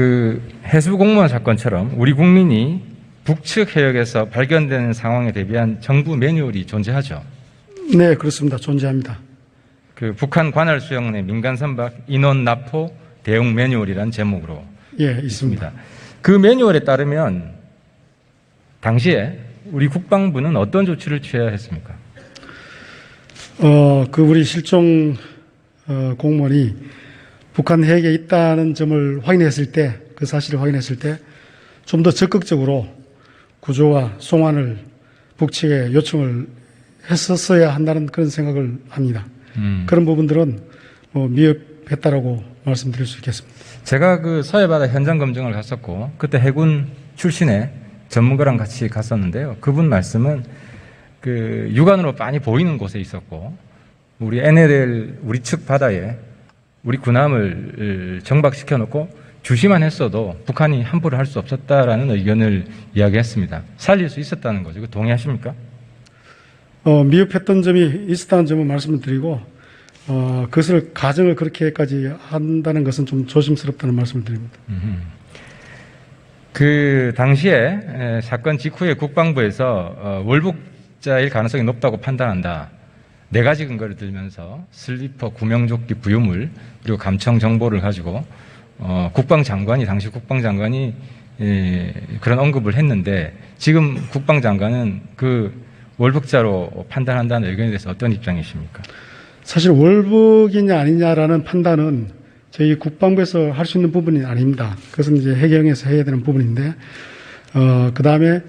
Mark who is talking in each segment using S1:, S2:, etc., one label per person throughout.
S1: 그 해수 공무원 사건처럼 우리 국민이 북측 해역에서 발견되는 상황에 대비한 정부 매뉴얼이 존재하죠.
S2: 네, 그렇습니다. 존재합니다.
S1: 그 북한 관할 수영 내 민간 선박 인원 납포 대응 매뉴얼이라는 제목으로
S2: 예, 있습니다.
S1: 그 매뉴얼에 따르면 당시에 우리 국방부는 어떤 조치를 취해야 했습니까?
S2: 그 우리 실종 공무원이 북한 해역에 있다는 점을 확인했을 때, 그 사실을 확인했을 때 좀 더 적극적으로 구조와 송환을 북측에 요청을 했었어야 한다는 그런 생각을 합니다. 그런 부분들은 미흡했다라고 말씀드릴 수 있겠습니다.
S1: 제가 그 서해바다 현장 검증을 갔었고 그때 해군 출신의 전문가랑 같이 갔었는데요. 그분 말씀은 그 육안으로 많이 보이는 곳에 있었고 우리 NLL 우리 측 바다에 우리 군함을 정박시켜 놓고 주시만 했어도 북한이 함부로 할 수 없었다라는 의견을 이야기했습니다. 살릴 수 있었다는 거죠. 동의하십니까?
S2: 미흡했던 점이 있었다는 점을 말씀을 드리고 그것을 가정을 그렇게까지 한다는 것은 좀 조심스럽다는 말씀을 드립니다.
S1: 그 당시에 사건 직후에 국방부에서 월북자일 가능성이 높다고 판단한다. 4가지 근거를 들면서 슬리퍼, 구명조끼, 부유물 그리고 감청 정보를 가지고 국방장관이 당시 국방장관이 그런 언급을 했는데 지금 국방장관은 그 월북자로 판단한다는 의견에 대해서 어떤 입장이십니까?
S2: 사실 월북이냐 아니냐라는 판단은 저희 국방부에서 할 수 있는 부분이 아닙니다. 그것은 이제 해경에서 해야 되는 부분인데, 그 다음에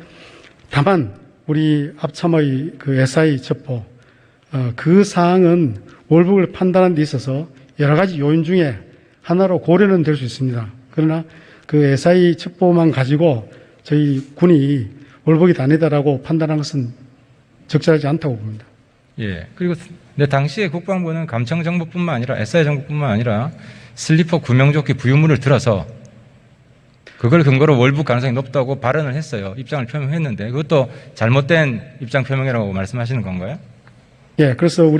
S2: 다만 우리 앞참의 그 SI 첩보, 그 사항은 월북을 판단하는 데 있어서 여러 가지 요인 중에 하나로 고려는 될 수 있습니다. 그러나 그 SI 첩보만 가지고 저희 군이 월북이 아니다라고 판단한 것은 적절하지 않다고 봅니다.
S1: 예. 그리고 당시에 국방부는 감청 정보뿐만 아니라 SI 정보뿐만 아니라 슬리퍼, 구명조끼, 부유물을 들어서 그걸 근거로 월북 가능성이 높다고 발언을 했어요. 입장을 표명했는데 그것도 잘못된 입장 표명이라고 말씀하시는 건가요?
S2: 예. 그래서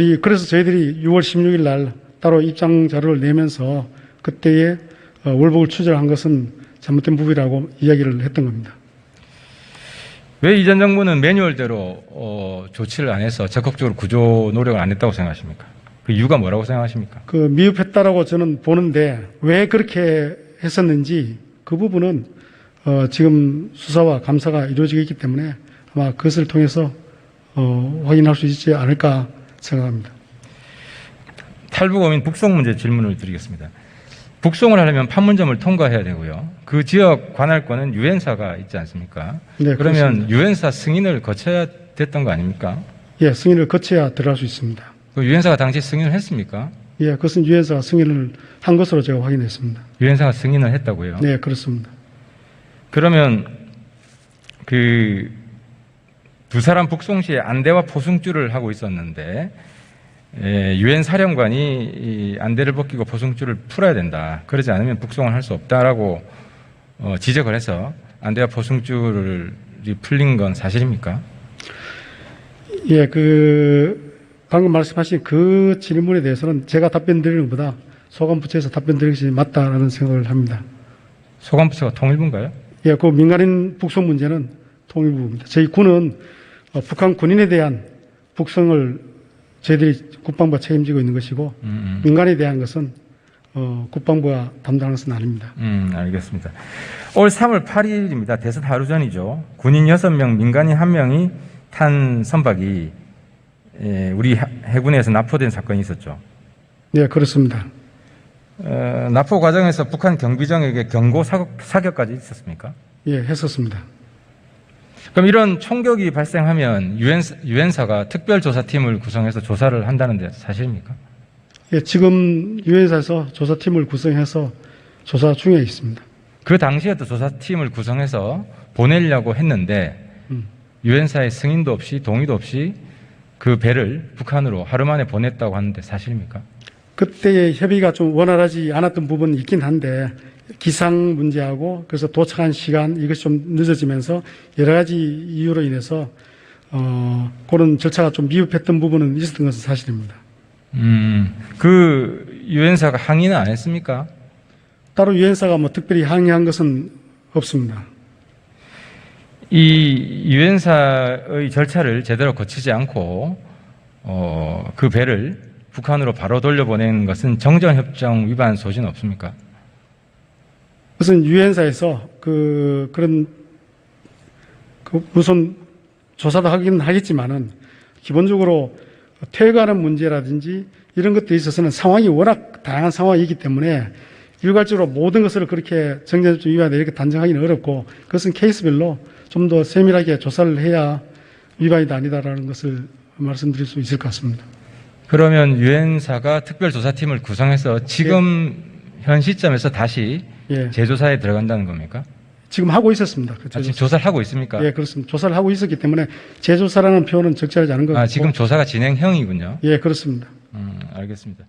S2: 저희들이 6월 16일 날 따로 입장 자료를 내면서 그때에 월북을 추정한 것은 잘못된 부분이라고 이야기를 했던 겁니다.
S1: 왜 이전 정부는 매뉴얼대로 조치를 안 해서 적극적으로 구조 노력을 안 했다고 생각하십니까? 그 이유가 뭐라고 생각하십니까?
S2: 그 미흡했다라고 저는 보는데 왜 그렇게 했었는지 그 부분은 지금 수사와 감사가 이루어지고 있기 때문에 아마 그것을 통해서 확인할 수 있지 않을까 생각합니다.
S1: 탈북어민 북송 문제 질문을 드리겠습니다. 북송을 하려면 판문점을 통과해야 되고요. 그 지역 관할권은 유엔사가 있지 않습니까?
S2: 네,
S1: 그러면
S2: 그렇습니다.
S1: 유엔사 승인을 거쳐야 됐던 거 아닙니까?
S2: 예, 승인을 거쳐야 들어갈 수 있습니다.
S1: 그 유엔사가 당시 승인을 했습니까?
S2: 예, 그것은 유엔사가 승인을 한 것으로 제가 확인했습니다.
S1: 유엔사가 승인을 했다고요?
S2: 네, 그렇습니다.
S1: 그러면 그 두 사람 북송 시에 안대와 포승줄을 하고 있었는데 유엔 사령관이 이 안대를 벗기고 포승줄을 풀어야 된다. 그러지 않으면 북송을 할 수 없다라고 지적을 해서 안대와 포승줄이 풀린 건 사실입니까?
S2: 예, 방금 말씀하신 그 질문에 대해서는 제가 답변 드리는 것보다 소관부처에서 답변 드리는 것이 맞다라는 생각을 합니다.
S1: 소관부처가 통일부인가요?
S2: 예, 그 민간인 북송 문제는 통일부입니다. 저희 군은 북한 군인에 대한 북송을 저희들이 국방부가 책임지고 있는 것이고 민간에 대한 것은 국방부가 담당하는 것은 아닙니다.
S1: 알겠습니다. 올 3월 8일입니다. 대선 하루 전이죠. 군인 6명, 민간인 1명이 탄 선박이 우리 해군에서 납포된 사건이 있었죠.
S2: 네, 그렇습니다.
S1: 납포 과정에서 북한 경비정에게 경고 사격까지 있었습니까?
S2: 예, 했었습니다.
S1: 그럼 이런 총격이 발생하면 유엔사가 특별조사팀을 구성해서 조사를 한다는데 사실입니까?
S2: 예, 지금 유엔사에서 조사팀을 구성해서 조사 중에 있습니다.
S1: 그 당시에도 조사팀을 구성해서 보내려고 했는데 유엔사의 승인도 없이 동의도 없이 그 배를 북한으로 하루 만에 보냈다고 하는데 사실입니까?
S2: 그때의 협의가 좀 원활하지 않았던 부분이 있긴 한데 기상 문제하고 그래서 도착한 시간 이것이 좀 늦어지면서 여러 가지 이유로 인해서 그런 절차가 좀 미흡했던 부분은 있었던 것은 사실입니다.
S1: 그 유엔사가 항의는 안 했습니까?
S2: 따로 유엔사가 뭐 특별히 항의한 것은 없습니다.
S1: 이 유엔사의 절차를 제대로 거치지 않고 그 배를 북한으로 바로 돌려보낸 것은 정전협정 위반 소지는 없습니까?
S2: 그것은 유엔사에서 그런 우선 조사도 하긴 하겠지만은 기본적으로 퇴거하는 문제라든지 이런 것들에 있어서는 상황이 워낙 다양한 상황이 있기 때문에 일괄적으로 모든 것을 그렇게 정전협정 위반에 이렇게 단정하기는 어렵고 그것은 케이스별로 좀 더 세밀하게 조사를 해야 위반이다 아니다라는 것을 말씀드릴 수 있을 것 같습니다.
S1: 그러면 유엔사가 특별조사팀을 구성해서 지금 현 시점에서 다시
S2: 예.
S1: 재조사에 들어간다는 겁니까?
S2: 지금 하고 있었습니다.
S1: 지금 조사를 하고 있습니까?
S2: 예, 그렇습니다. 조사를 하고 있었기 때문에 재조사라는 표현은 적절하지 않은 것 같고.
S1: 지금 조사가 진행형이군요.
S2: 예, 그렇습니다.
S1: 알겠습니다.